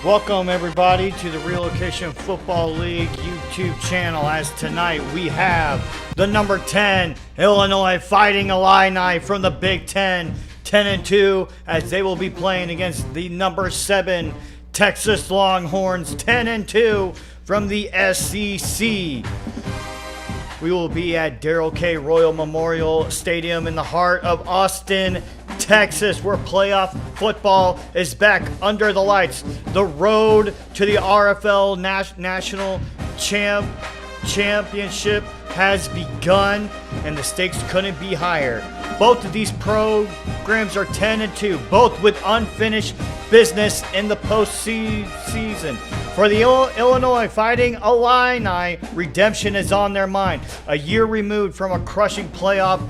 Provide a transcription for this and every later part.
Welcome everybody to the Relocation Football League YouTube channel, as tonight we have the number 10 Illinois Fighting Illini from the Big Ten, 10-2, as they will be playing against the number 7 Texas Longhorns, 10-2 from the SEC. We will be at Darrell K. Royal Memorial Stadium in the heart of Austin, Texas, where playoff football is back under the lights. The road to the RFL National Championship has begun, and the stakes couldn't be higher. Both of these programs are 10-2, both with unfinished business in the postseason. For the Illinois Fighting Illini, redemption is on their mind. A year removed from a crushing playoff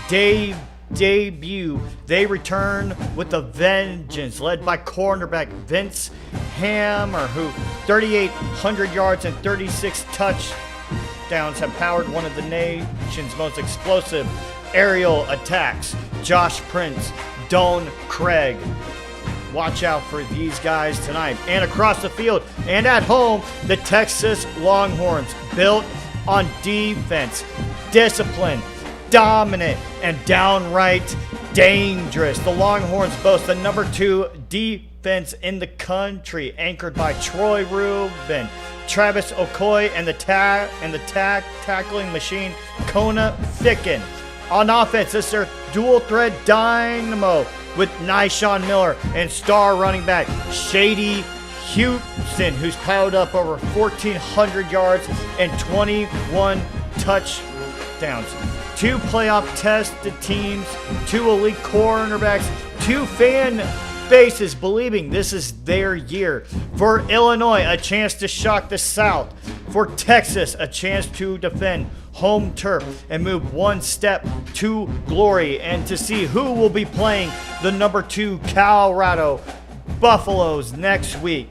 debut, they return with a vengeance, led by cornerback Vince Hammer, who 3,800 yards and 36 touchdowns have powered one of the nation's most explosive aerial attacks. Josh Prince, Doan Craig. Watch out for these guys tonight. And across the field and at home, the Texas Longhorns, built on defense, discipline, dominant, and downright dangerous. The Longhorns boast the number 2 defense in the country, anchored by Troy Rubin, Travis Okoye, and the tackling machine Kona Ficken. On offense, it's their dual threat dynamo with Nyshawn Miller and star running back Shady Houston, who's piled up over 1,400 yards and 21 touchdowns. 2 playoff-tested teams, 2 elite cornerbacks, 2 fan bases believing this is their year. For Illinois, a chance to shock the South. For Texas, a chance to defend home turf and move one step to glory, and to see who will be playing the number 2 Colorado Buffaloes next week.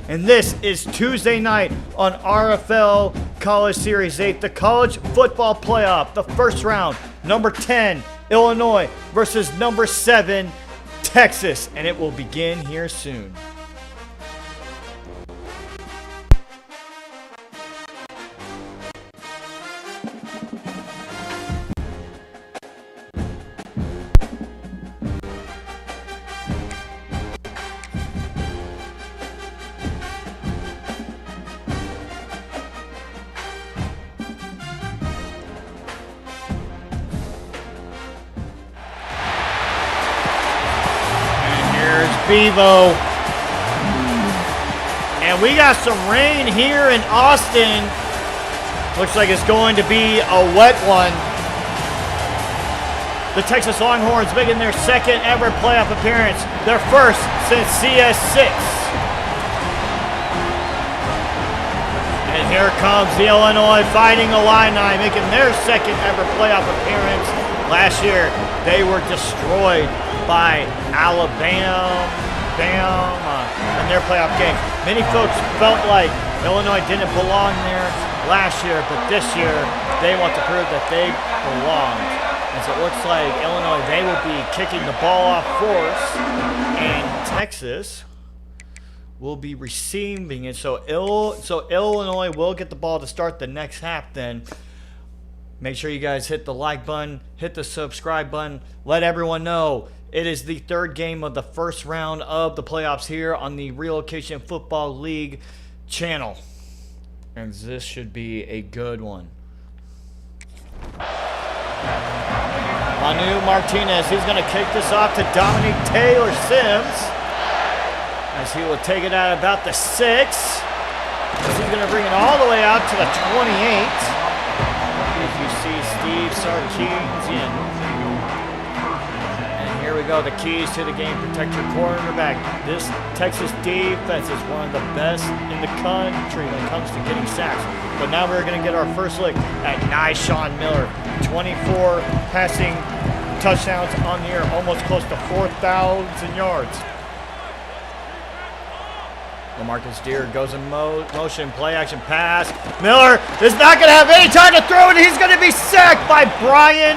And this is Tuesday night on RFL College Series 8, the college football playoff, the first round, number 10 Illinois versus number 7 Texas, and it will begin here soon. Bevo. And we got some rain here in Austin. Looks like it's going to be a wet one. The Texas Longhorns making their second ever playoff appearance, their first since CS6. And here comes the Illinois Fighting Illini making their second ever playoff appearance. Last year, they were destroyed by Alabama in their playoff game. Many folks felt like Illinois didn't belong there last year, but this year they want to prove that they belong. And so it looks like Illinois, they will be kicking the ball off force, and Texas will be receiving it. So Illinois will get the ball to start the next half then. Make sure you guys hit the like button, hit the subscribe button, let everyone know it is the third game of the first round of the playoffs here on the Relocation Football League channel. And this should be a good one. Manu Martinez, he's going to kick this off to Dominic Taylor Sims, as he will take it out about the 6. As he's going to bring it all the way out to the 28. As you see Steve Sarkisian. Here we go, the keys to the game. Protect your cornerback. This Texas defense is one of the best in the country when it comes to getting sacks. But now we're going to get our first look at Nyshawn Miller. 24 passing touchdowns on the year, almost close to 4,000 yards. LaMarcus Deere goes in motion, play action pass. Miller is not going to have any time to throw it. He's going to be sacked by Brian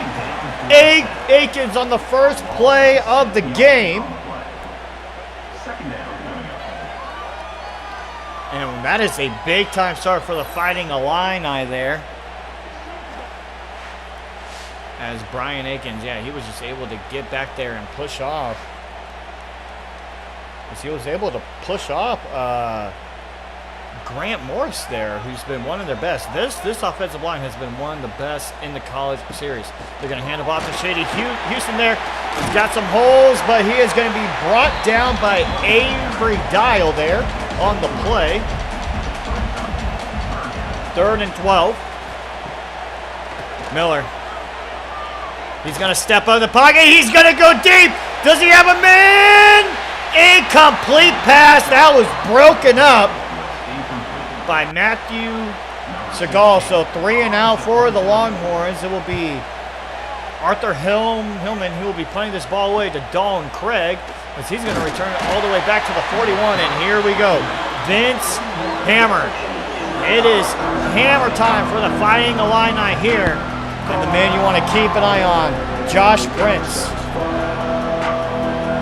Akins on the first play of the game. And that is a big-time start for the Fighting Illini there. As Brian Akins, yeah, he was just able to get back there and push off. As he was able to push off Grant Morris there, who's been one of their best. This offensive line has been one of the best in the college series. They're going to hand it off to Shady Houston there. He's got some holes, but he is going to be brought down by Avery Dial there on the play. 3rd and 12. Miller. He's going to step out of the pocket. He's going to go deep. Does he have a man? Incomplete pass. That was broken up by Matthew Segal. So 3 and out for the Longhorns. It will be Arthur Hillman who will be playing this ball away to Don Craig, as he's going to return it all the way back to the 41. And here we go. Vince Hammer. It is hammer time for the Fighting Illini here. And the man you want to keep an eye on, Josh Prince.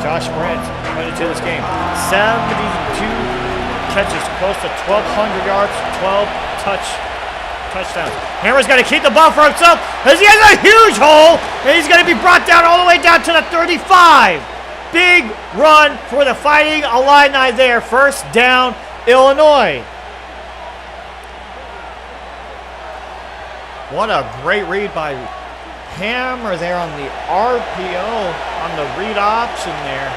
Josh Prince coming into this game. 72 catches, close to 1,200 yards, 12 touchdowns. Hammer's got to keep the ball for himself as he has a huge hole, and he's going to be brought down all the way down to the 35. Big run for the Fighting Illini there. 1st down, Illinois. What a great read by Hammer there on the RPO, on the read option there.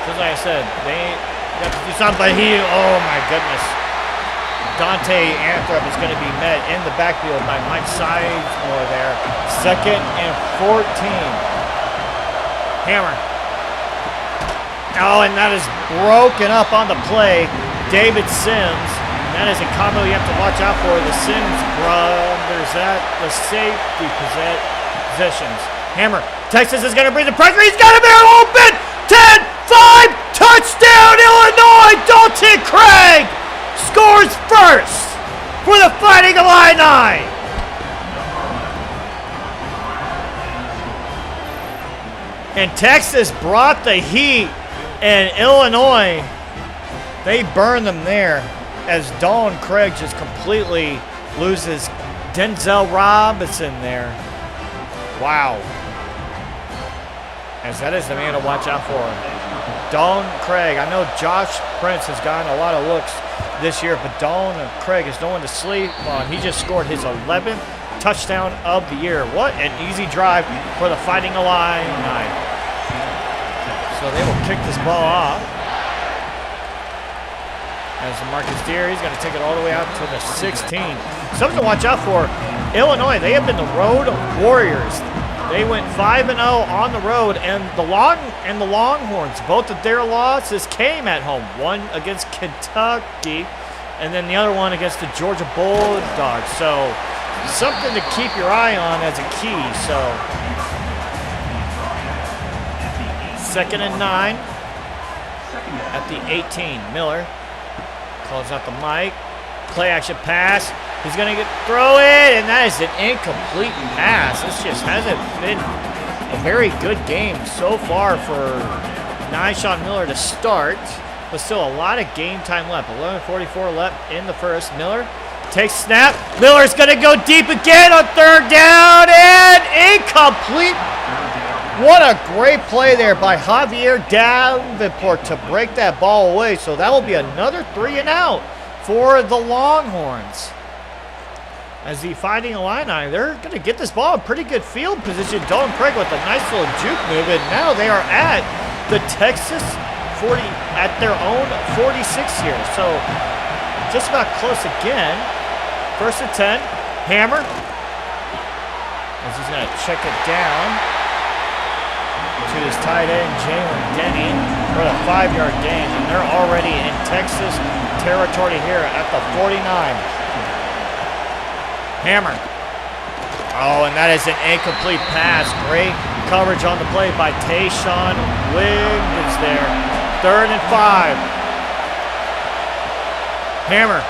Just like I said, they got to do something, but oh my goodness. Dante Anthrop is going to be met in the backfield by Mike Sizemore there. 2nd and 14. Hammer. Oh, and that is broken up on the play. David Sims. That is a combo you have to watch out for. The Sims brothers at the safety positions. Hammer. Texas is going to bring the pressure. He's got him there open. 10, 5, touchdown Illinois. Dalton Craig scores first for the Fighting Illini. And Texas brought the heat, and Illinois, they burned them there. As Don Craig just completely loses Denzel Robinson there. Wow. As that is the man to watch out for. Don Craig. I know Josh Prince has gotten a lot of looks this year, but Don Craig is no one to sleep on. He just scored his 11th touchdown of the year. What an easy drive for the Fighting Illini. So they will kick this ball off. As Marcus Deere, he's going to take it all the way out to the 16. Something to watch out for. Illinois, they have been the road warriors. They went 5-0 on the road, and the Longhorns, both of their losses came at home. One against Kentucky, and then the other one against the Georgia Bulldogs. So something to keep your eye on as a key. So 2nd and 9 at the 18. Miller calls out the mic. Play action pass. He's going to throw it, and that is an incomplete pass. This just hasn't been a very good game so far for Nyshawn Miller to start, but still a lot of game time left. 11:44 left in the first. Miller takes snap. Miller's going to go deep again on 3rd down, and incomplete. What a great play there by Javier Davenport to break that ball away. So that will be another 3 and out for the Longhorns. As the Fighting Illini, they're going to get this ball in pretty good field position. Dalton Craig with a nice little juke move, and now they are at the Texas 40, at their own 46 here. So just about close again. 1st and 10, Hammer. As he's going to check it down to his tight end, Jalen Denny, for a 5-yard gain. And they're already in Texas territory here at the 49. Hammer. Oh, and that is an incomplete pass. Great coverage on the play by Tayshawn Wiggins there. 3rd and 5. Hammer.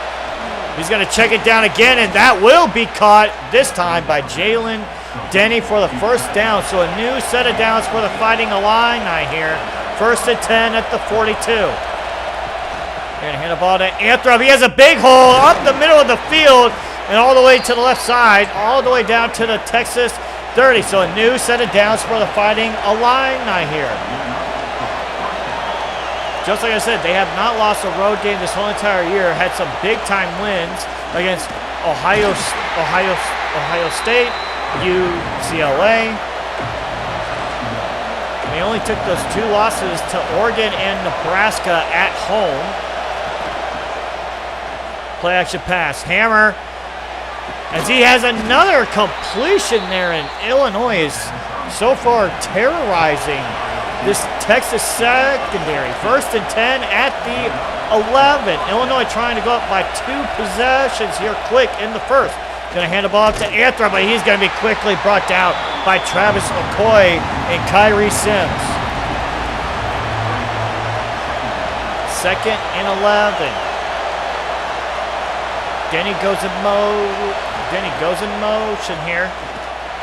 He's going to check it down again, and that will be caught this time by Jalen Denny for the 1st down. So a new set of downs for the Fighting Illini here. 1st and 10 at the 42. They're gonna hand the ball to Anthrop. He has a big hole up the middle of the field and all the way to the left side, all the way down to the Texas 30. So a new set of downs for the Fighting Illini here. Just like I said, they have not lost a road game this whole entire year. Had some big-time wins against Ohio State, UCLA. They only took those 2 losses to Oregon and Nebraska at home. Play action pass. Hammer, as he has another completion there, and Illinois is so far terrorizing this Texas secondary. 1st and 10 at the 11. Illinois trying to go up by 2 possessions here quick in the first. Going to hand the ball up to Anthrop, but he's going to be quickly brought down by Travis McCoy and Kyrie Sims. 2nd and 11. Denny goes in motion here.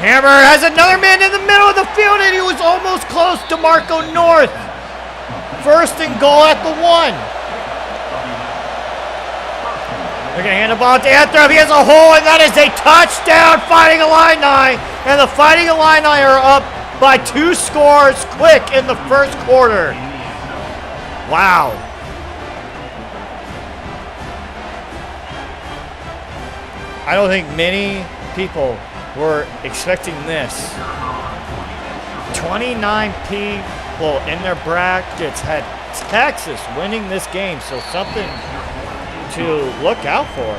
Hammer has another man in the middle of the field, and he was almost close to Marco North. 1st and goal at the 1. They're going to hand the ball to Anthrop. He has a hole, and that is a touchdown, Fighting Illini. And the Fighting Illini are up by 2 scores quick in the first quarter. Wow. I don't think many people were expecting this. 29 people in their brackets had Texas winning this game, so something to look out for.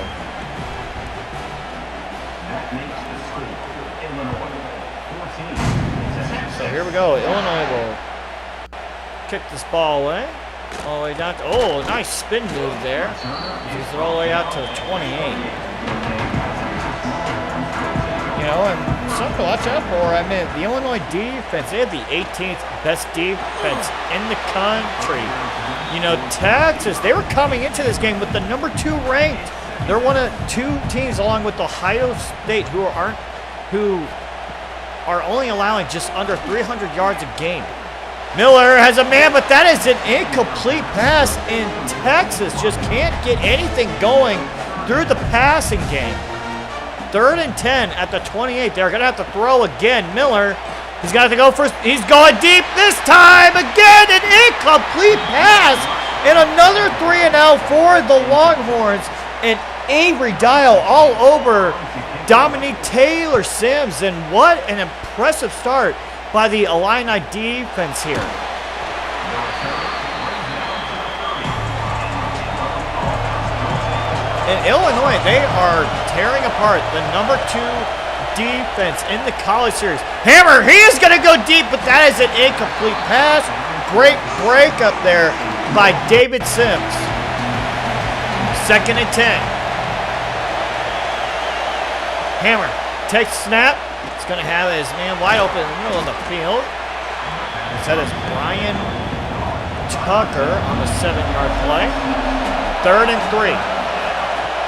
So here we go. Illinois will kick this ball away. All the way down to, oh, nice spin move there. Moves it all the way out to the 28. You know, and something to watch out for. I mean, the Illinois defense, they have the 18th best defense in the country. You know, Texas, they were coming into this game with the number 2 ranked. They're one of 2 teams along with Ohio State who are only allowing just under 300 yards a game. Miller has a man, but that is an incomplete pass, and Texas just can't get anything going through the passing game. 3rd and 10 at the 28. They're going to have to throw again. Miller, he's got to go first. He's going deep this time. Again, an incomplete pass. And another 3-and-out for the Longhorns. And Avery Dial all over Dominique Taylor-Sims. And what an impressive start by the Illini defense here. In Illinois, they are tearing apart the number 2 defense in the college series. Hammer, he is going to go deep, but that is an incomplete pass. Great break up there by David Sims. 2nd and 10. Hammer takes snap. He's going to have his man wide open in the middle of the field. That is Brian Tucker on the 7-yard play. 3rd and 3.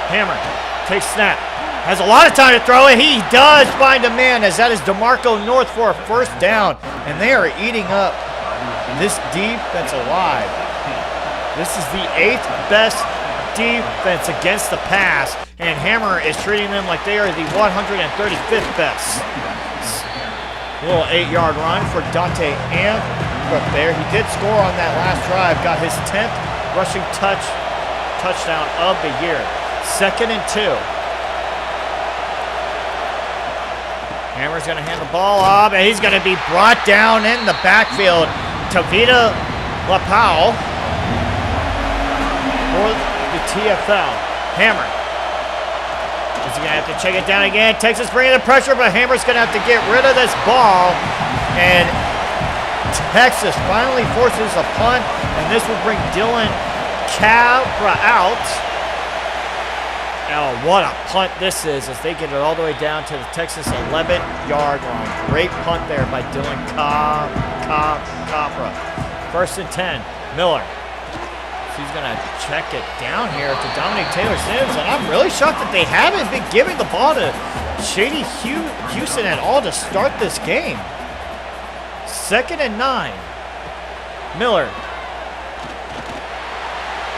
Hammer takes snap. Has a lot of time to throw it. He does find a man, as that is DeMarco North for a 1st down. And they are eating up this defense alive. This is the 8th best defense against the pass. And Hammer is treating them like they are the 135th best. A little 8-yard run for Dante Anthrop there. He did score on that last drive. Got his 10th rushing touchdown of the year. 2nd and 2. Hammer's going to hand the ball off, and he's going to be brought down in the backfield. Tavita LaPau for the TFL. Hammer. Is he going to have to check it down again? Texas bringing the pressure, but Hammer's going to have to get rid of this ball. And Texas finally forces a punt, and this will bring Dylan Cabra out. Oh, what a punt this is as they get it all the way down to the Texas 11-yard line. Great punt there by Dylan Cabra. 1st and 10. Miller. He's going to check it down here to Dominique Taylor-Sims, and I'm really shocked that they haven't been giving the ball to Shady Houston at all to start this game. 2nd and 9. Miller.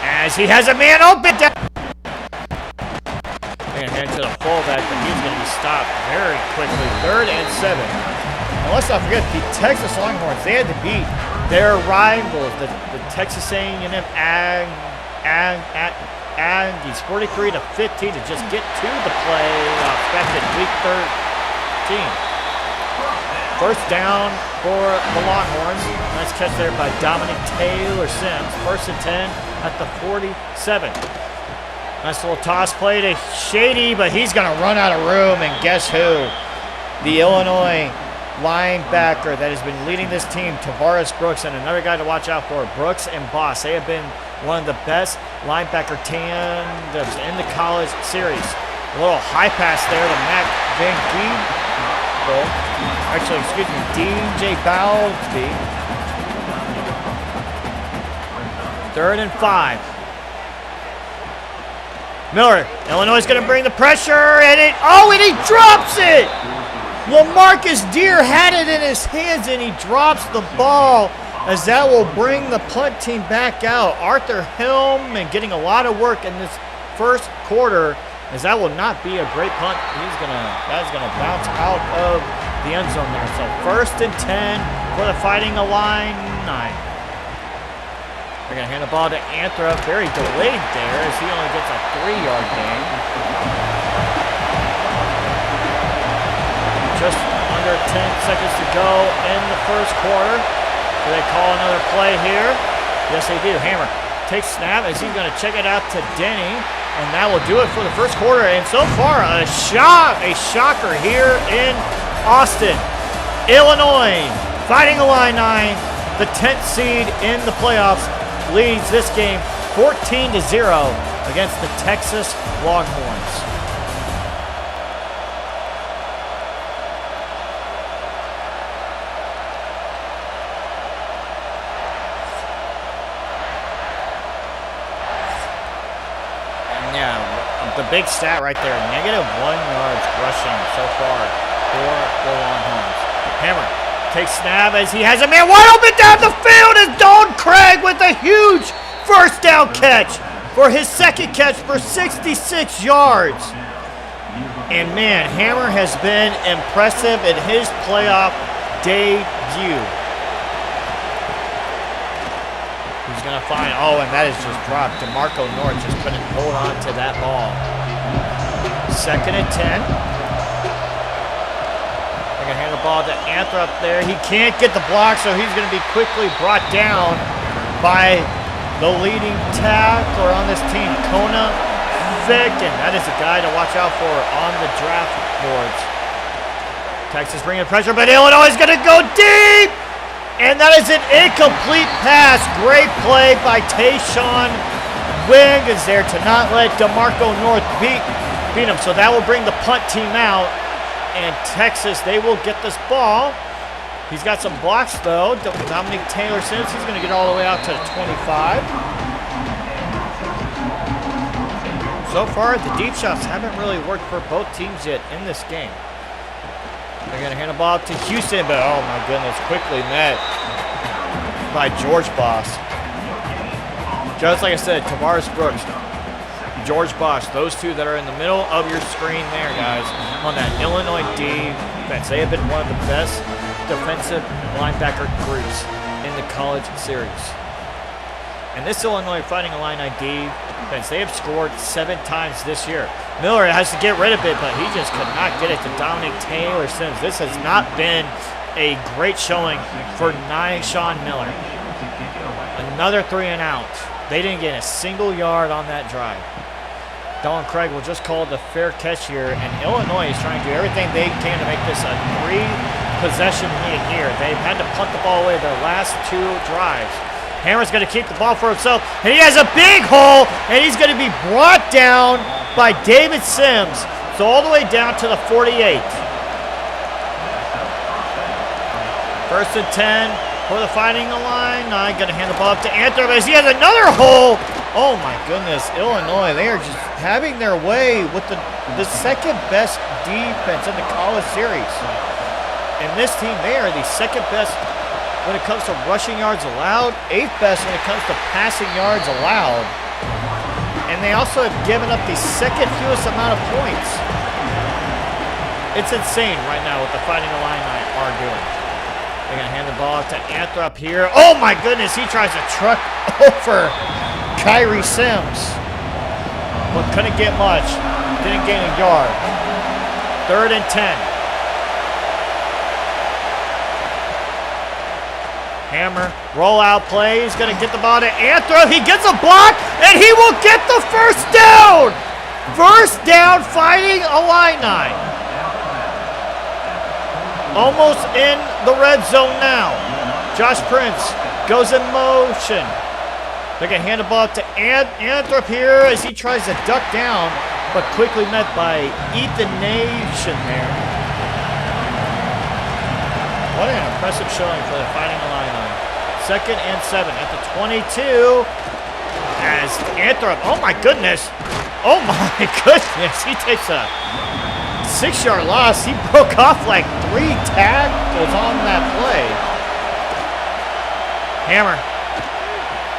as he has a man open. And head to the fullback, but he's going to be stopped very quickly. 3rd and 7. And let's not forget, the Texas Longhorns, they had to beat their rivals, the Texas A&M Aggies, 43-15 to just get to the playoffs back in week 13. First down for the Longhorns. Nice catch there by Dominic Taylor Sims. 1st and 10 at the 47. Nice little toss play to Shady, but he's going to run out of room, and guess who? The Illinois linebacker that has been leading this team, Tavares Brooks, and another guy to watch out for, Brooks and Boss. They have been one of the best linebacker tandems in the college series. A little high pass there to Mac Van Giebel. Actually, excuse me, DJ Bowlesby. 3rd and 5. Miller, Illinois is going to bring the pressure, and he drops it! LaMarcus Deere had it in his hands, and he drops the ball, as that will bring the punt team back out. Arthur Hillman getting a lot of work in this first quarter, as that will not be a great punt. That's gonna bounce out of the end zone there. So 1st and 10 for the Fighting Illini. They're going to hand the ball to Anthrop. Very delayed there as he only gets a 3-yard gain. Just under 10 seconds to go in the first quarter. Do they call another play here? Yes, they do. Hammer takes snap as he's going to check it out to Denny. And that will do it for the first quarter. And so far, a shocker here in Austin. Illinois, Fighting Illini, the 10th seed in the playoffs, leads this game 14-0 against the Texas Longhorns. And yeah, the big stat right there, -1 yards rushing so far for the Longhorns. Hammer takes snap as he has a man wide open down the field as Don Craig with a huge first down catch for his second catch for 66 yards. And man, Hammer has been impressive in his playoff debut. He's going to find, and that is just dropped. DeMarco North just couldn't hold on to that ball. 2nd and 10. Going to hand the ball to Anthrop there. He can't get the block, so he's going to be quickly brought down by the leading tackler on this team, Kona Vick, and that is a guy to watch out for on the draft boards. Texas bringing pressure, but Illinois is going to go deep, and that is an incomplete pass. Great play by Tayshawn Wiggins there to not let DeMarco North beat him, so that will bring the punt team out. And Texas, they will get this ball. He's got some blocks, though. Dominic Taylor Sims, he's going to get all the way out to 25. So far, the deep shots haven't really worked for both teams yet in this game. They're going to hand the ball to Houston, but oh my goodness, quickly met by George Boss. Just like I said, Tavares Brooks, George Bosch, those two that are in the middle of your screen there, guys, on that Illinois defense. They have been one of the best defensive linebacker groups in the college series. And this Illinois Fighting Illini defense, they have scored 7 times this year. Miller has to get rid of it, but he just could not get it to Dominic Taylor Sims. This has not been a great showing for Nyshawn Miller. Another 3 and out. They didn't get a single yard on that drive. Don Craig will just call it a fair catch here, and Illinois is trying to do everything they can to make this a 3-possession lead here. They've had to punt the ball away their last 2 drives. Hammer's going to keep the ball for himself, and he has a big hole, and he's going to be brought down by David Sims. So all the way down to the 48. 1st and 10 for the Fighting Illini. Going to hand the ball up to Anthrop as he has another hole. Oh my goodness, Illinois, they are just having their way with the second best defense in the college series. And this team, they are the second best when it comes to rushing yards allowed, 8th best when it comes to passing yards allowed. And they also have given up the second fewest amount of points. It's insane right now what the Fighting Illini are doing. They're going to hand the ball to Anthrop here. Oh my goodness, he tries to truck over Kyrie Sims. But couldn't get much. Didn't gain a yard. 3rd and 10. Hammer, rollout play. He's going to get the ball to Anthrop. He gets a block, and he will get the first down. First down, Fighting Illini. Almost in the red zone now. Josh Prince goes in motion. They're going to hand the ball to Anthrop here as he tries to duck down, but quickly met by Ethan Nation there. What an impressive showing for the Fighting Illini. 2nd and 7 at the 22. As Anthrop, oh my goodness. Oh my goodness. He takes a 6-yard loss. He broke off like 3 tackles on that play. Hammer.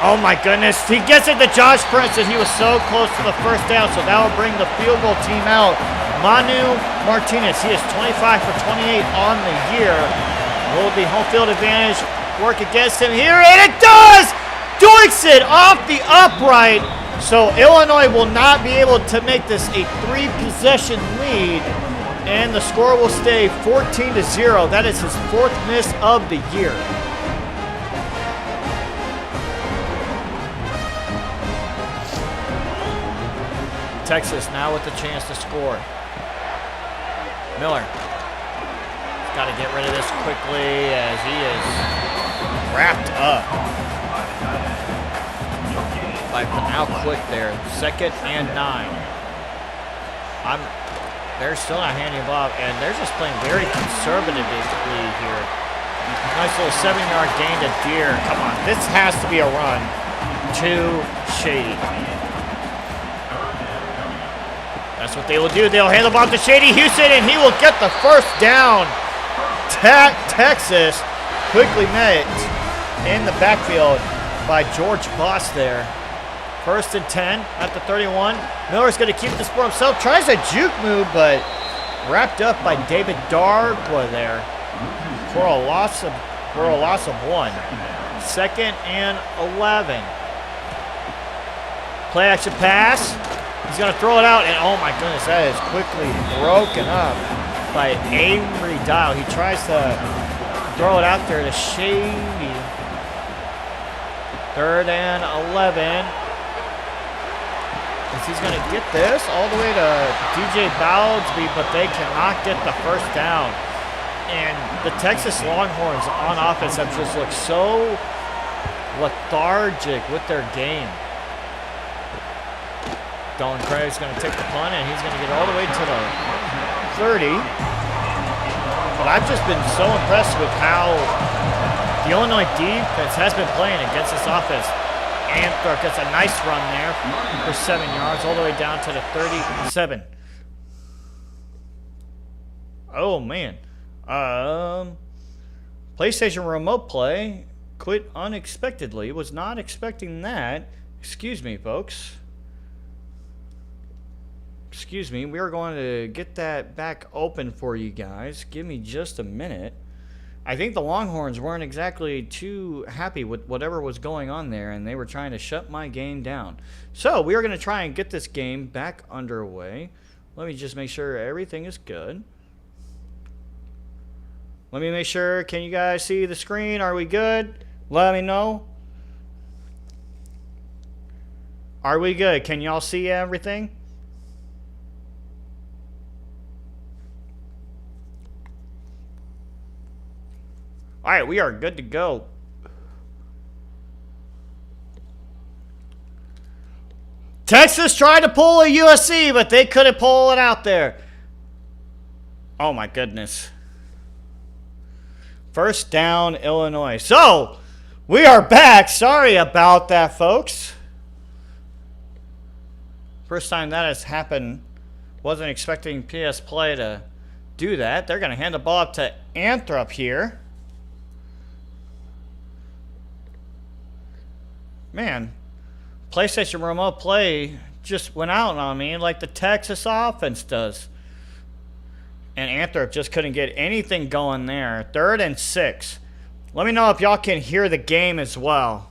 Oh my goodness. He gets it to Josh Prince, and he was so close to the first down, so that will bring the field goal team out. Manu Martinez, he is 25 for 28 on the year. Will the home field advantage work against him here? And it does! Doinks it off the upright. So Illinois will not be able to make this a 3-possession lead, and the score will stay 14-0. That is his 4th miss of the year. Texas now with the chance to score. Miller got to get rid of this quickly as he is wrapped up by now quick there. 2nd and 9. They're still not handing the ball, and they're just playing very conservatively here. Nice little 7-yard gain to Deere. Come on, this has to be a run to Shady. That's what they will do. They'll hand the ball to Shady Houston, and he will get the first down. Texas quickly met in the backfield by George Boss there. 1st and 10 at the 31. Miller's going to keep this for himself. Tries a juke move, but wrapped up by David Darkwa there for a loss of 1. 2nd and 11. Play action pass. He's going to throw it out, and oh my goodness, that is quickly broken up by Avery Dial. He tries to throw it out there to Shady. 3rd and 11. As he's going to get this all the way to DJ Bowdsby, but they cannot get the first down. And the Texas Longhorns on offense have just looked so lethargic with their game. Dolan Craig's going to take the punt, and he's going to get all the way to the 30. But I've just been so impressed with how the Illinois defense has been playing against this offense. Anthrop gets a nice run there for 7 yards, all the way down to the 37. Oh, man. PlayStation Remote Play quit unexpectedly. Was not expecting that. Excuse me, folks. Excuse me, we are going to get that back open for you guys. Give me just a minute. I think the Longhorns weren't exactly too happy with whatever was going on there, and they were trying to shut my game down. So we are going to try and get this game back underway. Let me just make sure everything is good. Let me make sure. Can you guys see the screen? Are we good? Let me know. Are we good? Can y'all see everything? All right, we are good to go. Texas tried to pull a USC, but they couldn't pull it out there. Oh, my goodness. First down, Illinois. So, we are back. Sorry about that, folks. First time that has happened. Wasn't expecting PS Play to do that. They're going to hand the ball up to Anthrop here. Man, PlayStation Remote Play just went out on me like the Texas offense does. And Anthrop just couldn't get anything going there. 3rd and 6. Let me know if y'all can hear the game as well.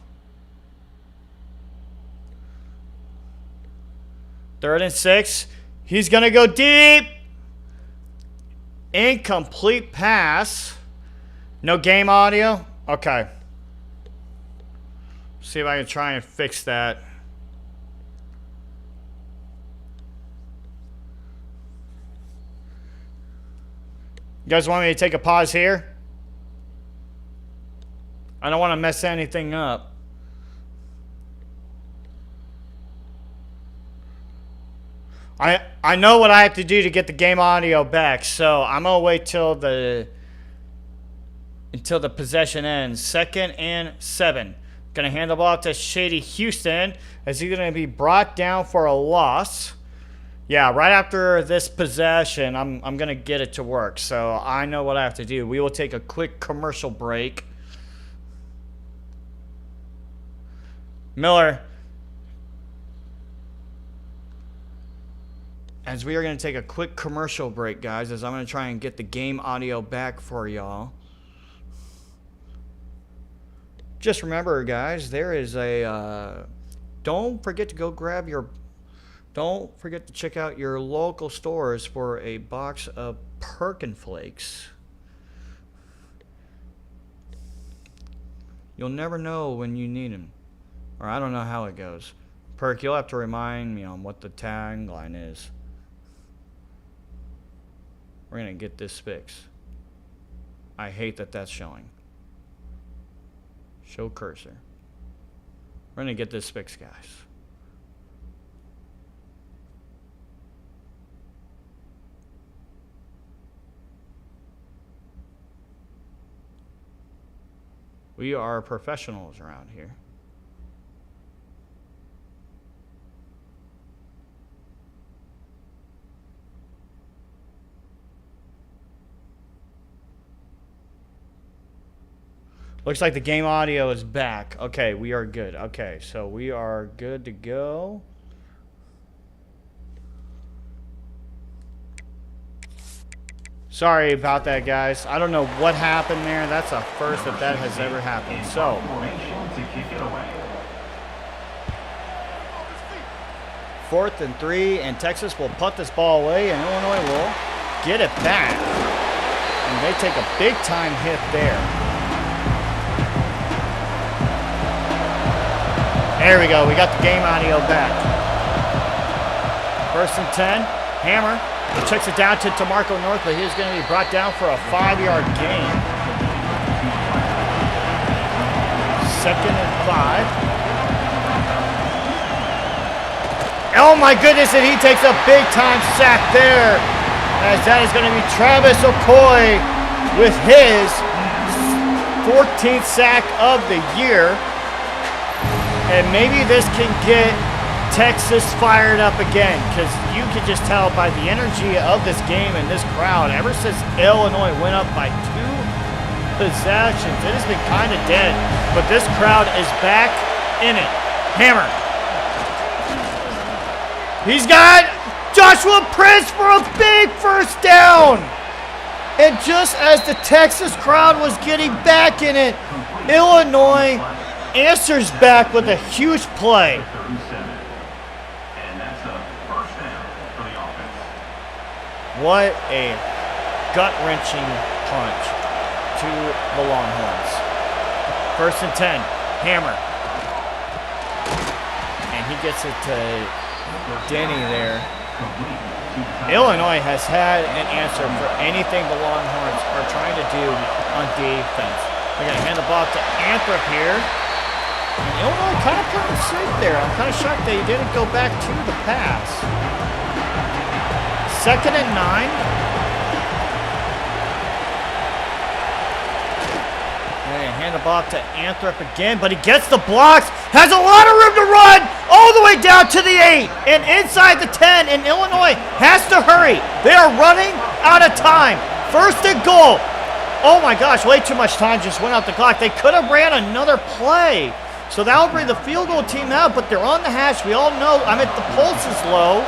3rd and 6. He's going to go deep. Incomplete pass. No game audio? Okay. See if I can try and fix that. You guys want me to take a pause here? I don't want to mess anything up. I know what I have to do to get the game audio back, so I'm gonna wait till the possession ends. 2nd and 7. Gonna hand the ball to Shady Houston as he's gonna be brought down for a loss. Yeah, right after this possession, I'm gonna get it to work. So I know what I have to do. We will take a quick commercial break. Miller. As we are going to take a quick commercial break, guys, as I'm going to try and get the game audio back for y'all. Just remember, guys, there is a... don't forget to go grab your... Don't forget to check out your local stores for a box of Perkin Flakes. You'll never know when you need them. Or I don't know how it goes. Perk, you'll have to remind me on what the tagline is. We're going to get this fixed. I hate that that's showing. Show cursor. We're going to get this fixed, guys. We are professionals around here. Looks like the game audio is back. Okay, we are good. Okay, so we are good to go. Sorry about that, guys. I don't know what happened there. That's a first if that has ever happened. So, 4th and 3, and Texas will punt this ball away, and Illinois will get it back. And they take a big-time hit there. There we go. We got the game audio back. 1st and 10. Hammer. He checks it down to DeMarco North, but he's going to be brought down for a 5-yard gain. 2nd and 5. Oh my goodness, and he takes a big-time sack there. As that is going to be Travis Okoye with his 14th sack of the year. And maybe this can get Texas fired up again, because you can just tell by the energy of this game and this crowd, ever since Illinois went up by 2 possessions, it has been kind of dead. But this crowd is back in it. Hammer. He's got Joshua Prince for a big first down. And just as the Texas crowd was getting back in it, Illinois answers back with a huge play. What a gut-wrenching punch to the Longhorns. 1st and 10, Hammer. And he gets it to Denny there. Illinois has had an answer for anything the Longhorns are trying to do on defense. They're going to hand the ball to Anthrop here. And Illinois kind of put him safe there. I'm kind of shocked they didn't go back to the pass. 2nd and 9. Okay, hand the ball to Anthrop again, but he gets the blocks. Has a lot of room to run all the way down to the 8 and inside the 10, and Illinois has to hurry. They are running out of time. 1st and goal. Oh my gosh, way too much time just went out the clock. They could have ran another play. So that'll bring the field goal team out, but they're on the hash. We all know, the pulse is low.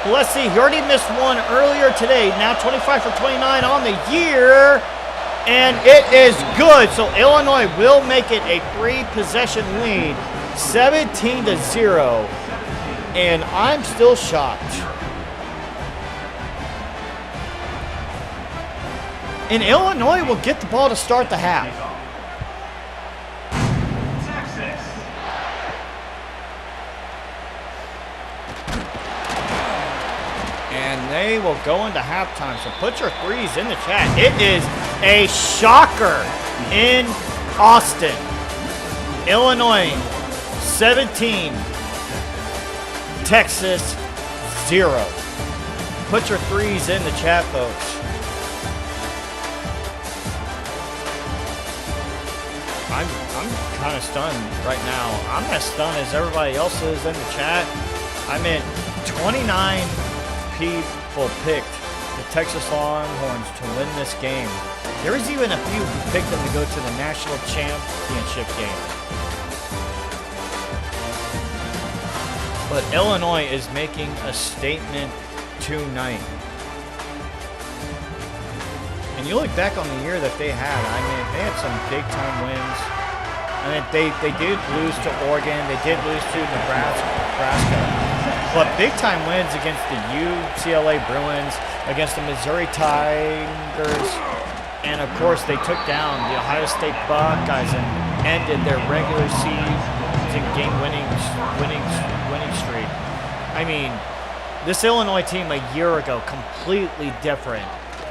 But let's see, he already missed one earlier today. Now 25 for 29 on the year. And it is good. So Illinois will make it a 3-possession lead, 17-0. And I'm still shocked. And Illinois will get the ball to start the half. And they will go into halftime. So put your threes in the chat. It is a shocker in Austin. Illinois 17, Texas 0. Put your threes in the chat, folks. I'm kind of stunned right now. I'm as stunned as everybody else is in the chat. 29 people picked the Texas Longhorns to win this game. There was even a few who picked them to go to the national championship game. But Illinois is making a statement tonight. And you look back on the year that they had, they had some big-time wins. They did lose to Oregon. They did lose to Nebraska. But big-time wins against the UCLA Bruins, against the Missouri Tigers, and, of course, they took down the Ohio State Buckeyes and ended their regular season game-winning streak. This Illinois team a year ago, completely different.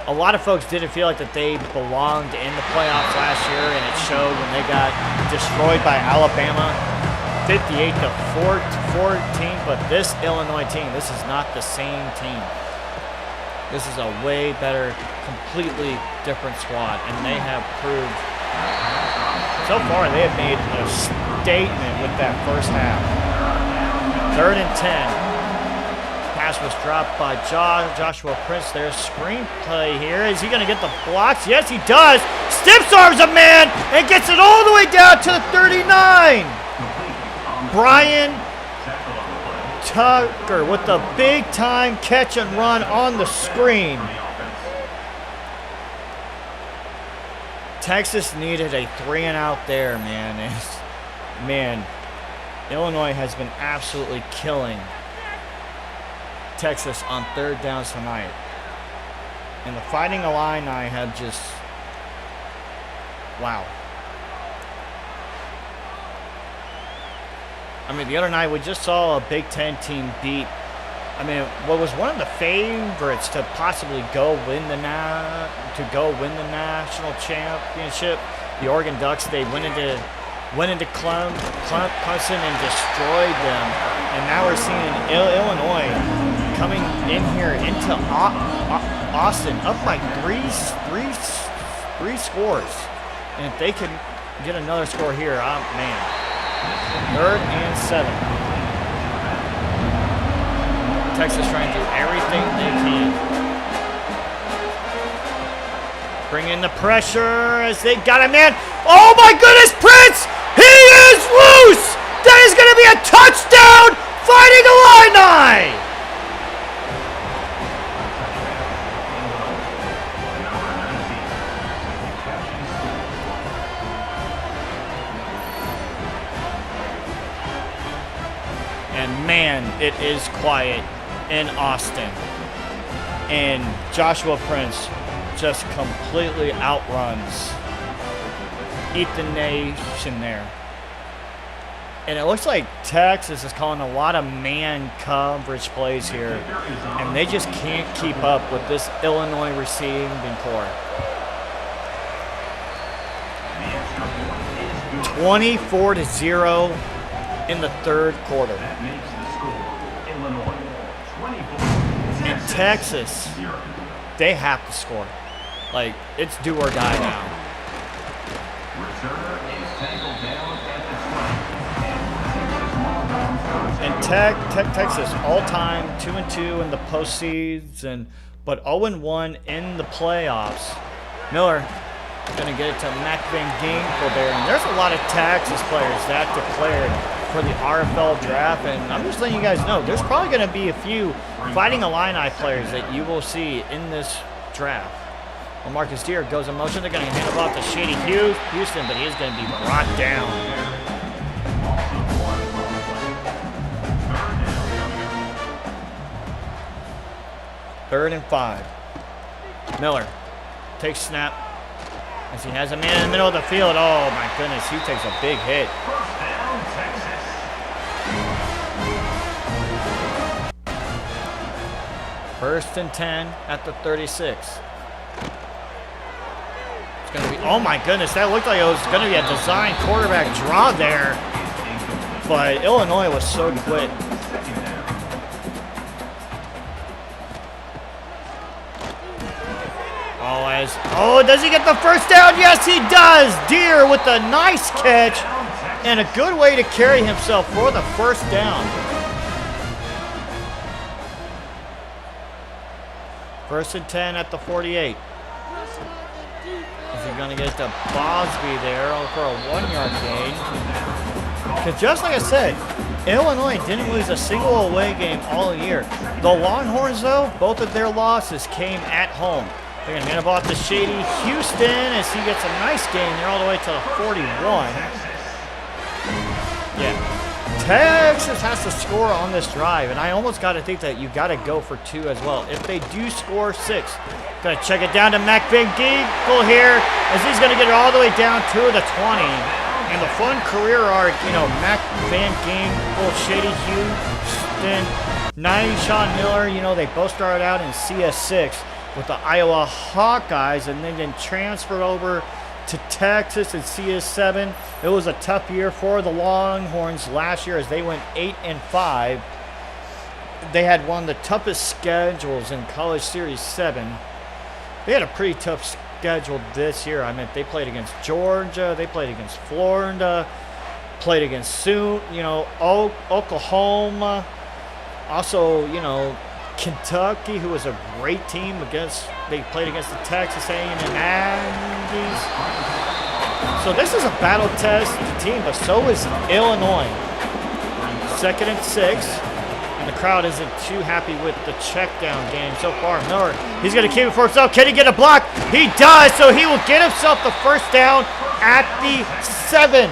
A lot of folks didn't feel like that they belonged in the playoffs last year, and it showed when they got destroyed by Alabama, 58-14. But this Illinois team, this is not the same team. This is a way better, completely different squad, and they have proved so far they have made a statement with that first half. 3rd and 10. Pass was dropped by Joshua Prince. There's screenplay here. Is he going to get the blocks? Yes, he does. Stiff arms a man and gets it all the way down to the 39. Brian Tucker with the big-time catch and run on the screen. Texas needed a 3-and-out there, man. Illinois has been absolutely killing Texas on 3rd downs tonight. And the Fighting Illini have just, wow. The other night we just saw a Big Ten team beat, what was one of the favorites to possibly go win the national championship, the Oregon Ducks. They went into Clemson and destroyed them. And now we're seeing Illinois coming in here into Austin up by three scores. And if they could get another score here, man. 3rd and 7. Texas trying to do everything they can. Bring in the pressure as they got a man. Oh my goodness, Prince! He is loose! That is going to be a touchdown! Fighting Illini! And man, it is quiet in Austin. And Joshua Prince just completely outruns Ethan Nation there. And it looks like Texas is calling a lot of man coverage plays here. And they just can't keep up with this Illinois receiving core. 24-0 in the 3rd quarter. And Texas, they have to score. It's do or die now. And Texas, all-time 2-2 in the postseason, but 0-1 in the playoffs. Miller, Going to get it to Mac Van Ginkel there. And there's a lot of Texas players that declared for the RFL draft. And I'm just letting you guys know, there's probably going to be a few Fighting Illini players that you will see in this draft. Well, Marcus Deere goes in motion. They're going to hand it off to Shady Houston, but he is going to be brought down. Third and 5. Miller takes snap as he has a man in the middle of the field. Oh my goodness, he takes a big hit. First and 10 at the 36. It's going to be, oh my goodness, that looked like it was going to be a design quarterback draw there. But Illinois was so quick. Oh, does he get the first down? Yes, he does. Deere with a nice catch and a good way to carry himself for the first down. First and 10 at the 48. Is he going to get to Bosby there for a 1-yard gain? Because just like I said, Illinois didn't lose a single away game all year. The Longhorns, though, both of their losses came at home. They're going to hand the ball to Shady Houston as he gets a nice gain there all the way to the 41. Yeah. Texas has to score on this drive, and I almost got to think that you got to go for 2 as well. If they do score 6, going to check it down to Mac Van Ginkel here as he's going to get it all the way down to the 20. And the fun career arc, you know, Mac Van Ginkel, Shady Houston, Nyshawn Miller, you know, they both started out in CS6 with the Iowa Hawkeyes and then transferred over to Texas in CS7. It was a tough year for the Longhorns last year as they went 8-5. They had one of the toughest schedules in College Series 7. They had a pretty tough schedule this year. I mean, they played against Georgia, they played against Florida, played against Oklahoma, also, you know, Kentucky, who was a great team they played against the Texas A&M Aggies. So this is a battle test team, but so is Illinois. 2nd and 6, and the crowd isn't too happy with the check down game so far. Miller, he's going to keep it for himself. Can he get a block? He does, so he will get himself the first down at the 7.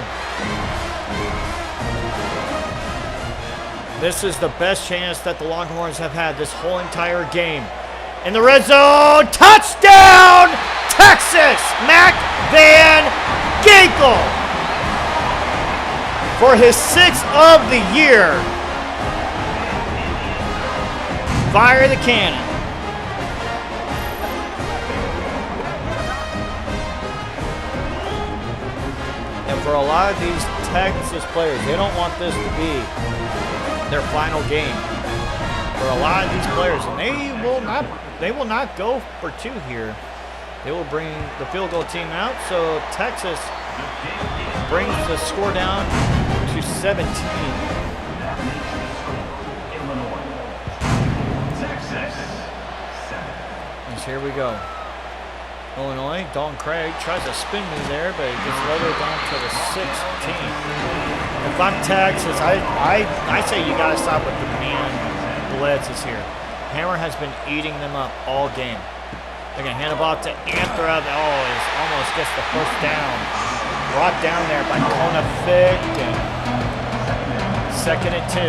This is the best chance that the Longhorns have had this whole entire game. In the red zone, touchdown, Texas! Mac Van Ginkel for his 6th of the year. Fire the cannon. And for a lot of these Texas players, they don't want this to be their final game. For a lot of these players, and they will not go for 2 here. They will bring the field goal team out, so Texas brings the score down to 17. And here we go. Illinois, Dalton Craig tries to spin me there, but it gets lowered down to the 16. If I'm Texas, I say you got to stop with the man blitzes here. Hammer has been eating them up all game. They're going to hand the ball to Anthra. Oh, it almost gets the first down. Brought down there by Kona Fick. 2nd and 2.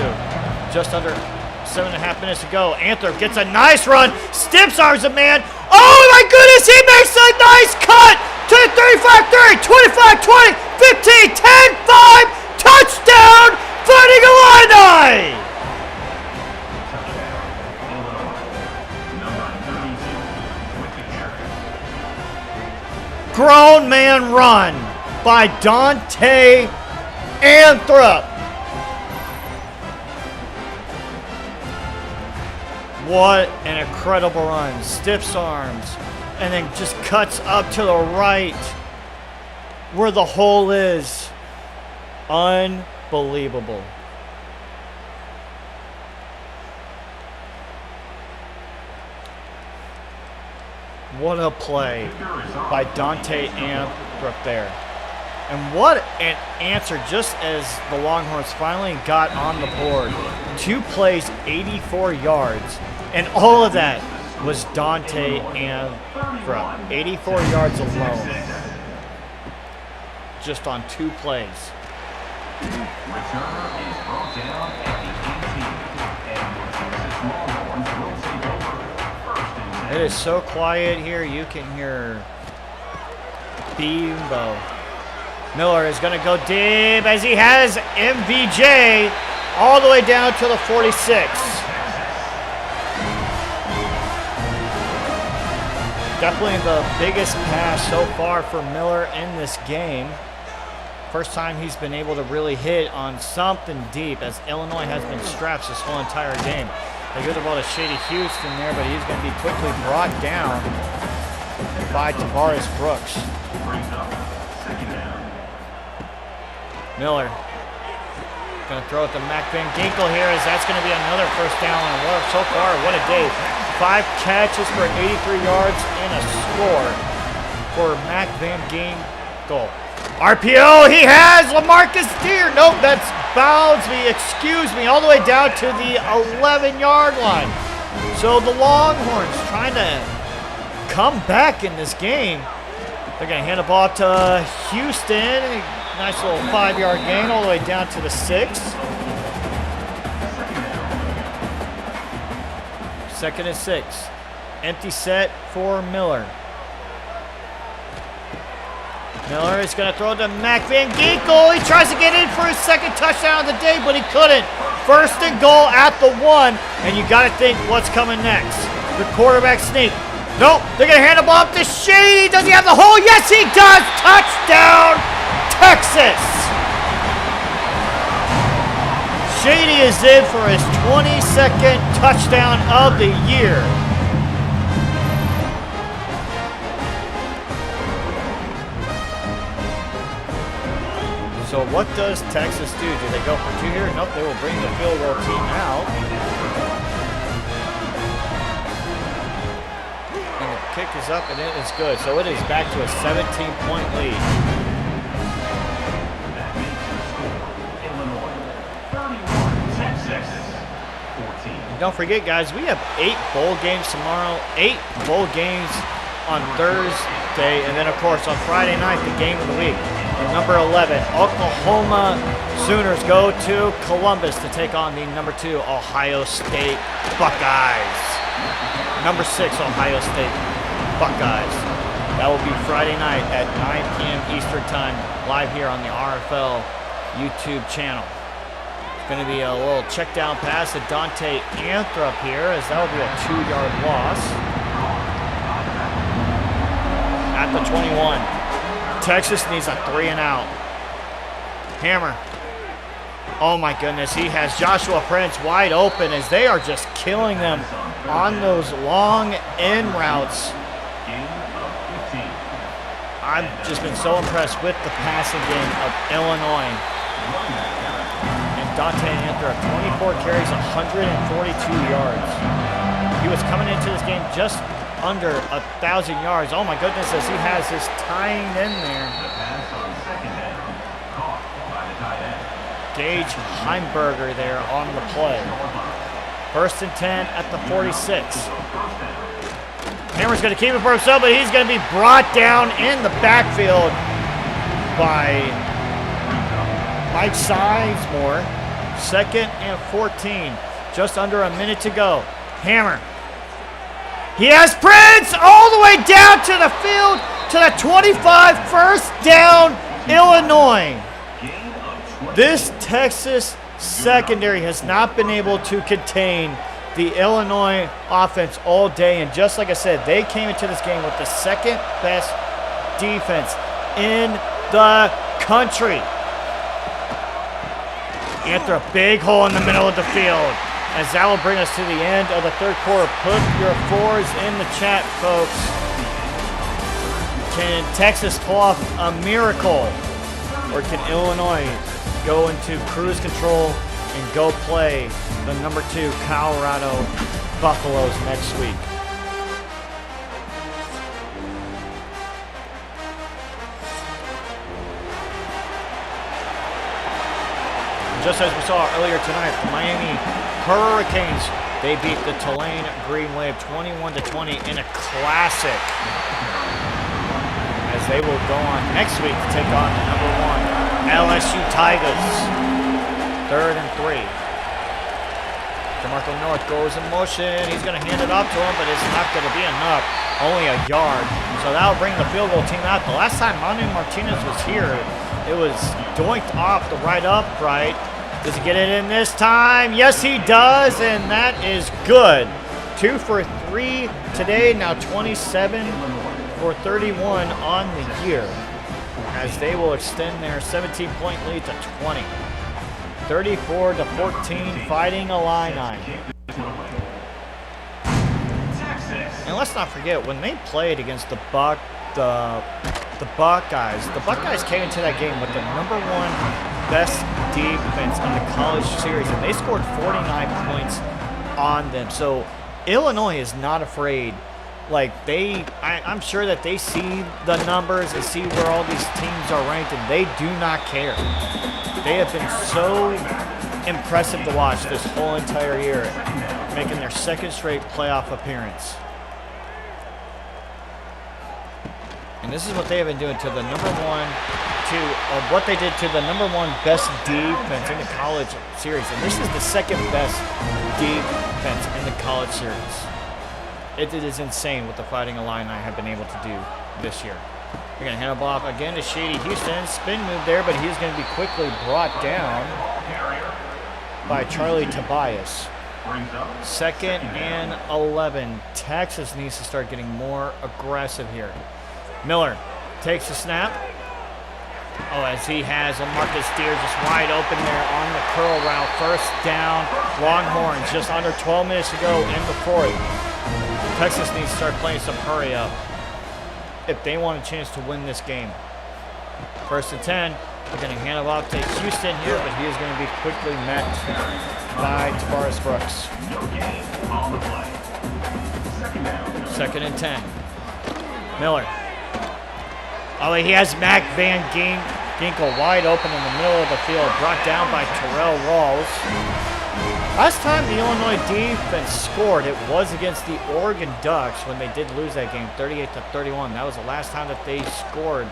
Just under 7.5 minutes to go. Anthra gets a nice run. Stips arms a man. Oh my goodness, he makes a nice cut to the 35, 30, 25, 20, 15, 10, 5. Touchdown, Fighting Illini! Grown man run by Dante Anthrop. What an incredible run. Stiffs arms and then just cuts up to the right where the hole is. Unbelievable. What a play by Dante Anthrop there. And what an answer just as the Longhorns finally got on the board. 2 plays, 84 yards. And all of that was Dante Anthrop. 84 yards alone. Just on 2 plays. It is so quiet here, you can hear Bimbo. Miller is going to go deep as he has MVJ all the way down to the 46. Definitely the biggest pass so far for Miller in this game. First time he's been able to really hit on something deep, as Illinois has been strapped this whole entire game. They go the ball to Shady Houston there, but he's going to be quickly brought down by Tavares Brooks. Miller going to throw it to Mac Van Ginkel here, as that's going to be another first down. And what so far, what a day. 5 catches for 83 yards and a score for Mac Van Ginkel. RPO, he has LaMarcus Deere. Nope, that's Bowsby, excuse me, all the way down to the 11-yard line. So the Longhorns trying to come back in this game. They're going to hand the ball to Houston. Nice little 5-yard gain all the way down to the 6. 2nd and 6. Empty set for Miller. Miller is going to throw to Mac Van Ginkel. He tries to get in for his 2nd touchdown of the day, but he couldn't. 1st and goal at the 1, and you got to think what's coming next. The quarterback sneak. Nope, they're going to hand the ball up to Shady. Does he have the hole? Yes, he does. Touchdown, Texas. Shady is in for his 22nd touchdown of the year. So what does Texas do? Do they go for 2 here? Nope, they will bring the field goal team out. And the kick is up and it is good. So it is back to a 17-point lead. Don't forget, guys, we have 8 bowl games tomorrow, 8 bowl games on Thursday, and then, of course, on Friday night, the game of the week. Number 11, Oklahoma Sooners go to Columbus to take on the number 2 Ohio State Buckeyes. Number 6 Ohio State Buckeyes. That will be Friday night at 9 p.m. Eastern Time, live here on the RFL YouTube channel. It's going to be a little check down pass to Dante Anthrop here, as that will be a 2-yard loss. At the 21. Texas needs a 3 and out. Hammer. Oh my goodness, he has Joshua Prince wide open as they are just killing them on those long end routes. I've just been so impressed with the passing game of Illinois. And Dante Anthrop, 24 carries, 142 yards. He was coming into this game just under 1,000 yards. Oh my goodness, as he has his tying in there. Gage Heimberger there on the play. 1st and 10 at the 46. Hammer's going to keep it for himself, but he's going to be brought down in the backfield by Mike Sizemore. 2nd and 14. Just under a minute to go. Hammer. He has Prince all the way down to the field to the 25. 1st down, Illinois. This Texas secondary has not been able to contain the Illinois offense all day. And just like I said, they came into this game with the 2nd best defense in the country. Anthrop, big hole in the middle of the field. As that will bring us to the end of the 3rd quarter. Put your 4s in the chat, folks. Can Texas pull off a miracle? Or can Illinois go into cruise control and go play the number 2 Colorado Buffaloes next week? just as we saw earlier tonight, the Miami Hurricanes, they beat the Tulane Green Wave 21-20 in a classic, as they will go on next week to take on the #1 LSU Tigers. 3rd and 3. DeMarco North goes in motion. He's going to hand it off to him, but it's not going to be enough. Only a yard. So that'll bring the field goal team out. The last time Manu Martinez was here, it was doinked off the right upright. Does he get it in this time? Yes, he does, and that is good. 2 for 3 today, now 27 for 31 on the year, as they will extend their 17-point lead to 20. 34-14, Fighting Illini. And let's not forget, when they played against the Buckeyes came into that game with the #1 best defense in the college series, and they scored 49 points on them. So Illinois is not afraid. Like, I'm sure that they see the numbers and see where all these teams are ranked, and they do not care. They have been so impressive to watch this whole entire year, making their 2nd straight playoff appearance. And this is what they have been doing to the what they did to the #1 best defense in the college series. And this is the 2nd best defense in the college series. It is insane what the Fighting Illini have been able to do this year. They're going to hand the ball off again to Shady Houston. Spin move there, but he's going to be quickly brought down by Charlie Tobias. 2nd and 11. Texas needs to start getting more aggressive here. Miller takes the snap. Oh, as he has a Marcus Deere just wide open there on the curl route. 1st down. Longhorns just under 12 minutes to go in the 4th. Texas needs to start playing some hurry up if they want a chance to win this game. 1st and 10. They're going to hand it off to Houston here, but he is going to be quickly met by Tavares Brooks. 2nd and 10. Miller. Oh, he has Mac Van Ginkel wide open in the middle of the field, brought down by Terrell Rawls. Last time the Illinois defense scored, it was against the Oregon Ducks when they did lose that game, 38-31. That was the last time that they scored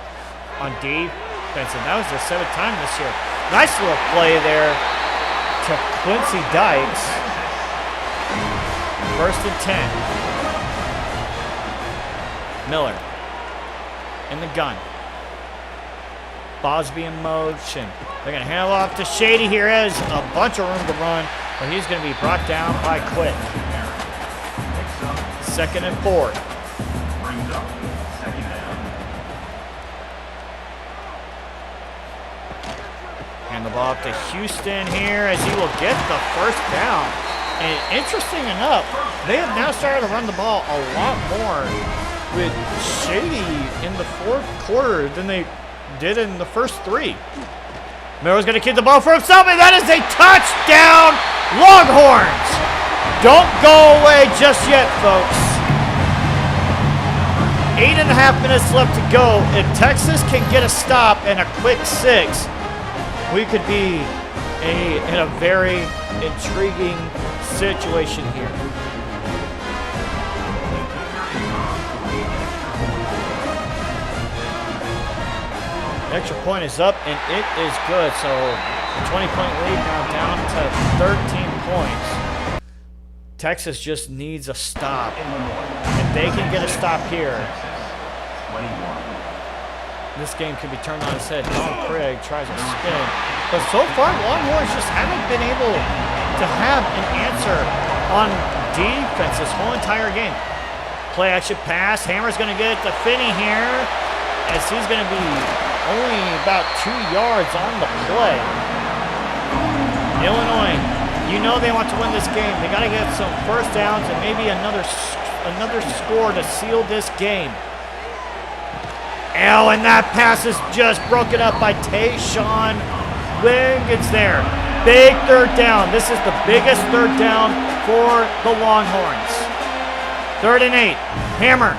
on defense, and that was their 7th time this year. Nice little play there to Quincy Dykes. 1st and 10. Miller in the gun. Bosby in motion. They're going to hand it off to Shady here. Has a bunch of room to run, but he's going to be brought down by Quick. 2nd and 4. Hand the ball up to Houston here as he will get the 1st down. And interesting enough, they have now started to run the ball a lot more with Shady in the 4th quarter than they did in the first 3. Miller's going to keep the ball for himself, and that is a touchdown, Longhorns! Don't go away just yet, folks. 8.5 minutes left to go. If Texas can get a stop and a quick 6, we could be in a very intriguing situation here. Extra point is up, and it is good. So a 20-point lead now down to 13 points. Texas just needs a stop. If they can get a stop here, this game could be turned on its head. Don Craig tries a spin. But so far, Longhorns just haven't been able to have an answer on defense this whole entire game. Play action pass. Hammer's going to get it to Finney here, as he's going to be only about 2 yards on the play. Illinois, you know they want to win this game. They got to get some 1st downs and maybe another score to seal this game. Oh, and that pass is just broken up by Tayshawn Wiggins there. Big 3rd down. This is the biggest 3rd down for the Longhorns. 3rd and 8. Hammer.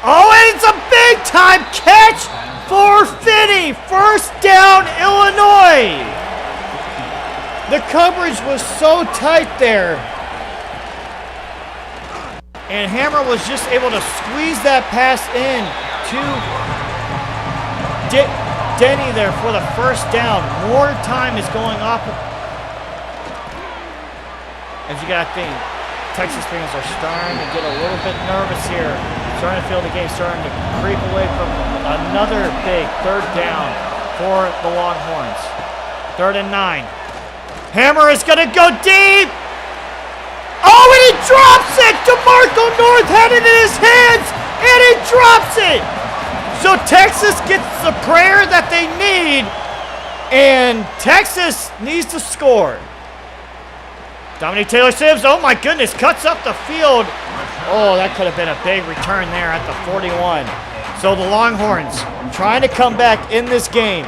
Oh, and it's a big-time catch for Finney. 20. First down, Illinois. The coverage was so tight there. And Hammer was just able to squeeze that pass in to Denny there for the first down. More time is going off. As you got to think, Texas fans are starting to get a little bit nervous here. Starting to feel the game starting to creep away from another big third down for the Longhorns. 3rd and 9. Hammer is going to go deep. Oh, and he drops it. DeMarco North had it in his hands, and he drops it. So Texas gets the prayer that they need, and Texas needs to score. Dominique Taylor-Sims, oh my goodness, cuts up the field. Oh, that could have been a big return there at the 41. So the Longhorns trying to come back in this game.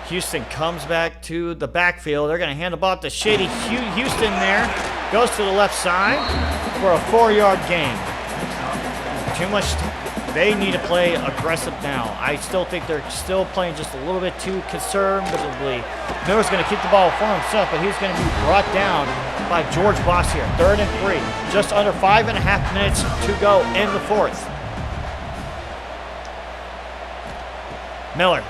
Houston comes back to the backfield. They're going to hand the ball to Shady Houston there. Goes to the left side for a 4-yard gain. Too much. They need to play aggressive now. I still think they're still playing just a little bit too conservatively. Miller's going to keep the ball for himself, but he's going to be brought down by George Boss here. 3rd and 3. Just under 5.5 minutes to go in the 4th. Miller.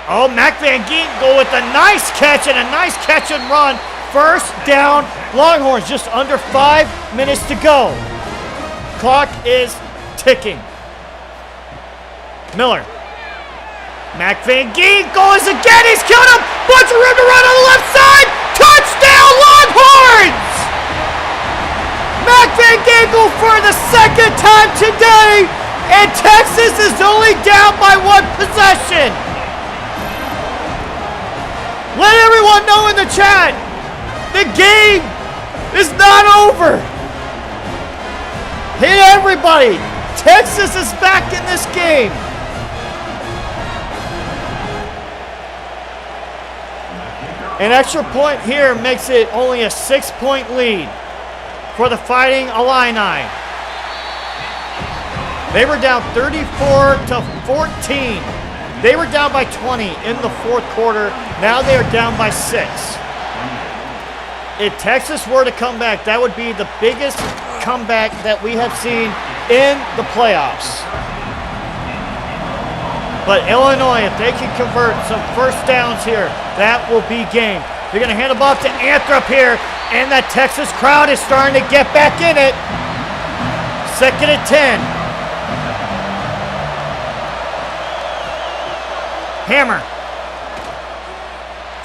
Oh, Mac Van Ginkel with a nice catch and a nice catch and run. First down, Longhorns, just under 5 minutes to go. Clock is ticking. Miller. Mac Van Ginkel is again, he's killed him. Bunch of room to run on the left side. Touchdown, Longhorns! Mac Van Ginkel for the 2nd time today, and Texas is only down by 1 possession. Let everyone know in the chat, the game is not over. Hit everybody. Texas is back in this game. An extra point here makes it only a 6-point lead for the Fighting Illini. They were down 34-14. They were down by 20 in the 4th quarter. Now they are down by 6. If Texas were to come back, that would be the biggest comeback that we have seen in the playoffs. But Illinois, if they can convert some first downs here, that will be game. They're going to hand the ball to Anthrop here, and that Texas crowd is starting to get back in it. 2nd and 10. Hammer.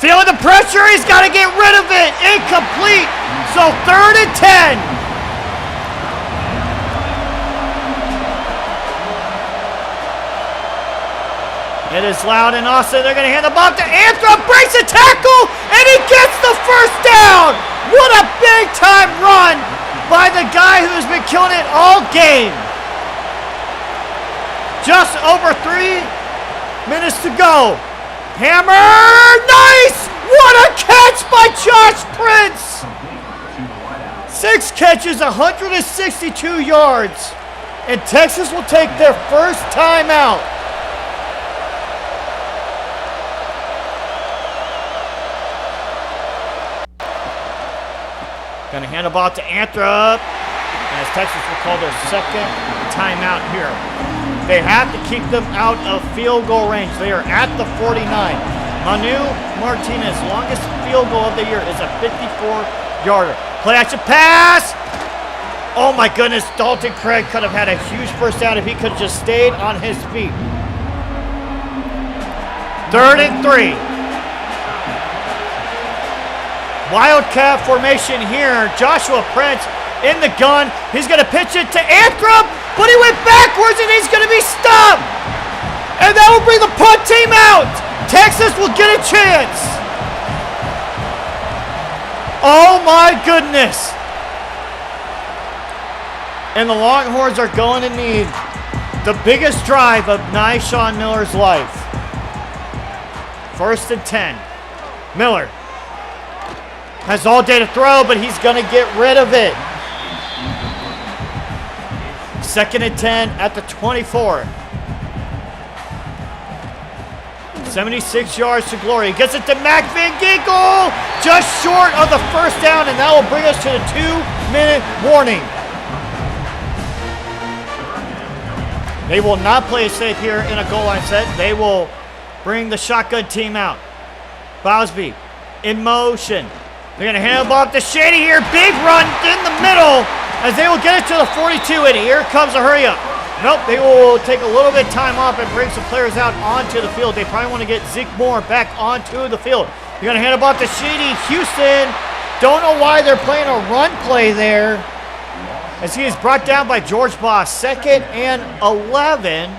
Feeling the pressure, he's got to get rid of it. Incomplete. So 3rd and 10. It is loud in Austin. They're going to hand the ball to Anthrop. Breaks a tackle, and he gets the first down. What a big time run by the guy who's been killing it all game. Just over 3 minutes to go. Hammer, nice! What a catch by Josh Prince! 6 catches, 162 yards. And Texas will take their first timeout. Gonna hand the ball to Anthrop. As Texas will call their 2nd timeout here. They have to keep them out of field goal range. They are at the 49. Manu Martinez, longest field goal of the year, is a 54-yarder. Play action pass. Oh my goodness, Dalton Craig could have had a huge first down if he could have just stayed on his feet. 3rd and 3. Wildcat formation here. Joshua Prince in the gun. He's going to pitch it to Anthrop, but he went backwards and he's going to be stopped. And that will bring the punt team out. Texas will get a chance. Oh my goodness. And the Longhorns are going to need the biggest drive of Nyshawn Miller's life. 1st and 10. Miller has all day to throw, but he's going to get rid of it. 2nd and 10 at the 24. 76 yards to glory. Gets it to Mac Van Ginkel. Just short of the first down, and that will bring us to the 2-minute warning. They will not play it safe here in a goal line set. They will bring the shotgun team out. Bosby in motion. They're going to hand the ball up to Shady here. Big run in the middle as they will get it to the 42, and here comes a hurry up. Nope, they will take a little bit of time off and bring some players out onto the field. They probably want to get Zeke Moore back onto the field. They're going to hand the ball up to Shady Houston. Don't know why they're playing a run play there, as he is brought down by George Boss. 2nd and 11.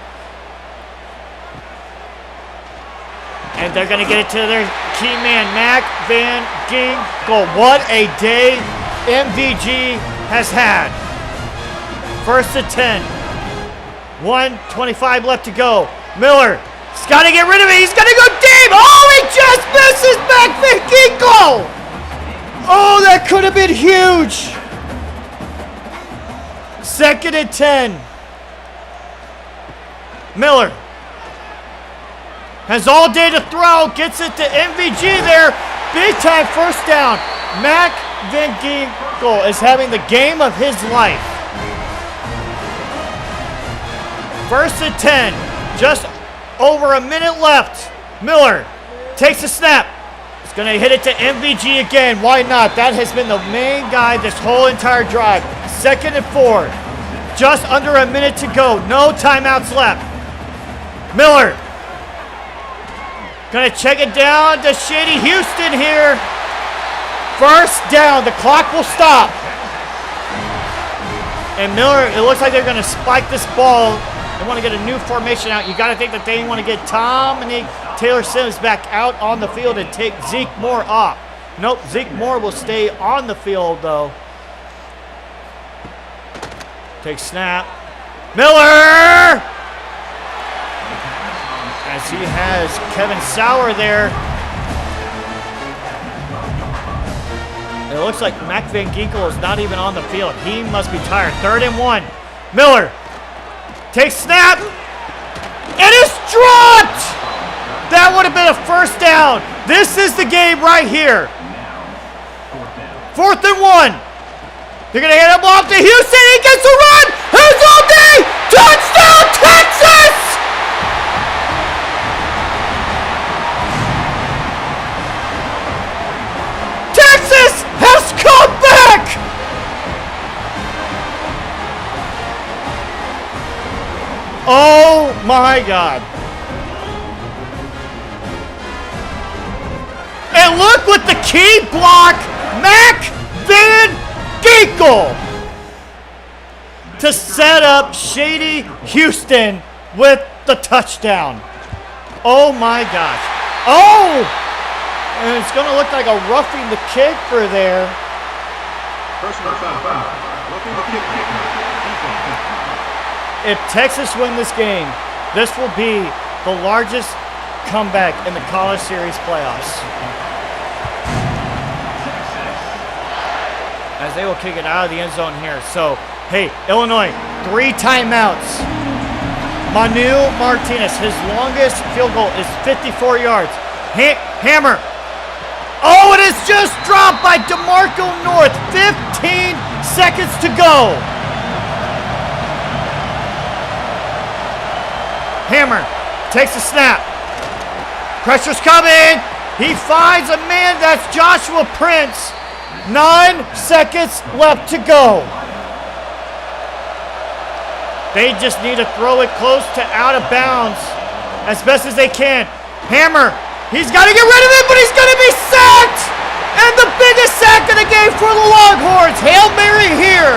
And they're going to get it to their key man, Mac Van Ginkel. What a day MVG has had. 1st and 10. 1:25 left to go. Miller, he's got to get rid of it. He's going to go deep. Oh, he just misses Mac Van Ginkel. Oh, that could have been huge. 2nd and 10. Miller has all day to throw. Gets it to MVG there. Big time first down. Mac Van Ginkel is having the game of his life. 1st and 10. Just over a minute left. Miller takes a snap. He's going to hit it to MVG again. Why not? That has been the main guy this whole entire drive. 2nd and 4. Just under a minute to go. No timeouts left. Miller. Going to check it down to Shady Houston here. First down. The clock will stop. And Miller, it looks like they're going to spike this ball. They want to get a new formation out. You got to think that they want to get Dominic Taylor Sims back out on the field and take Zeke Moore off. Nope, Zeke Moore will stay on the field though. Take snap. Miller! As he has Kevin Sauer there. It looks like Mac Van Ginkel is not even on the field. He must be tired. 3rd and 1. Miller takes snap. It is dropped! That would have been a first down. This is the game right here. 4th and 1. They're going to hand him off to Houston. He gets a run. Who's all day? Touchdown, Texas! Texas has come back! Oh my God. And look with the key block, Mac Van Ginkel, to set up Shady Houston with the touchdown. Oh my gosh. Oh! And it's going to look like a roughing the kick for there. Personal foul. Roughing the kick. If Texas win this game, this will be the largest comeback in the College Series playoffs. As they will kick it out of the end zone here. So, hey, Illinois, 3 timeouts. Manu Martinez, his longest field goal is 54 yards. Hammer. Oh, it is just dropped by DeMarco North. 15 seconds to go. Hammer takes a snap. Pressure's coming. He finds a man. That's Joshua Prince. 9 seconds left to go. They just need to throw it close to out of bounds as best as they can. Hammer, he's got to get rid of it, but he's going to be sacked. And the biggest sack of the game for the Longhorns. Hail Mary here.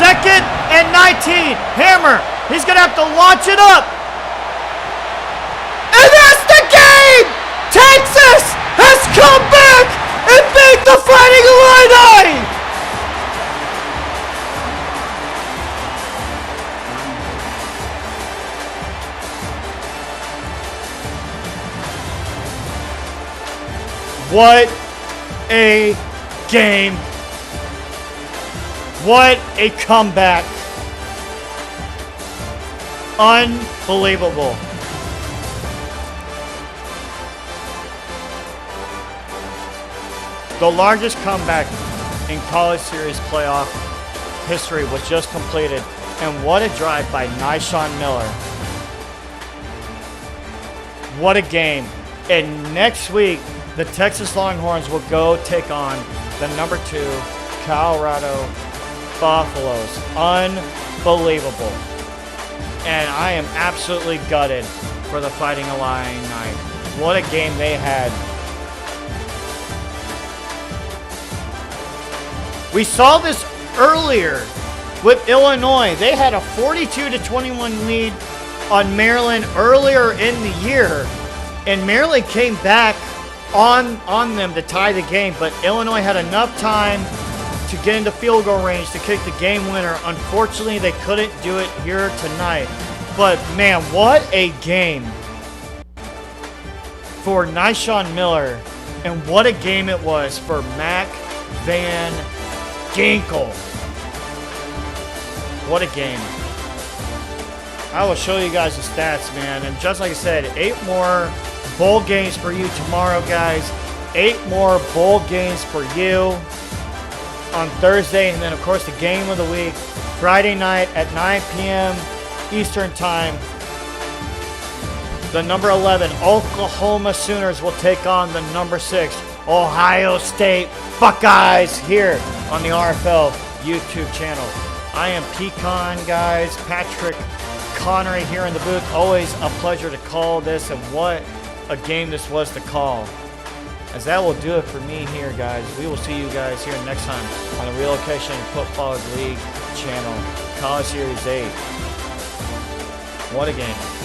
2nd and 19. Hammer, he's going to have to launch it up. And that's the game! Texas has come back and beat the Fighting Illini! What a game. What a comeback. Unbelievable. The largest comeback in College Series playoff history was just completed. And what a drive by Nyshawn Miller. What a game. And next week, the Texas Longhorns will go take on the number 2 Colorado Buffaloes. Unbelievable. And I am absolutely gutted for the Fighting Illini night. What a game they had. We saw this earlier with Illinois. They had a 42-21 lead on Maryland earlier in the year, and Maryland came back on them to tie the game, but Illinois had enough time to get into field goal range to kick the game winner. Unfortunately, they couldn't do it here tonight. But man, what a game for Nyshawn Miller, and what a game it was for Mac Van Ginkel. What a game. I will show you guys the stats, man. And just like I said, 8 more bowl games for you tomorrow, guys. 8 more bowl games for you on Thursday. And then, of course, the game of the week, Friday night at 9 p.m. Eastern Time. The number 11 Oklahoma Sooners will take on the number 6 Ohio State Buckeyes here on the RFL YouTube channel. I am Pecan, guys. Patrick Connery here in the booth. Always a pleasure to call this, and what a game this was to call. As that will do it for me here, guys. We will see you guys here next time on the Relocation Football League channel, College Series 8. What a game.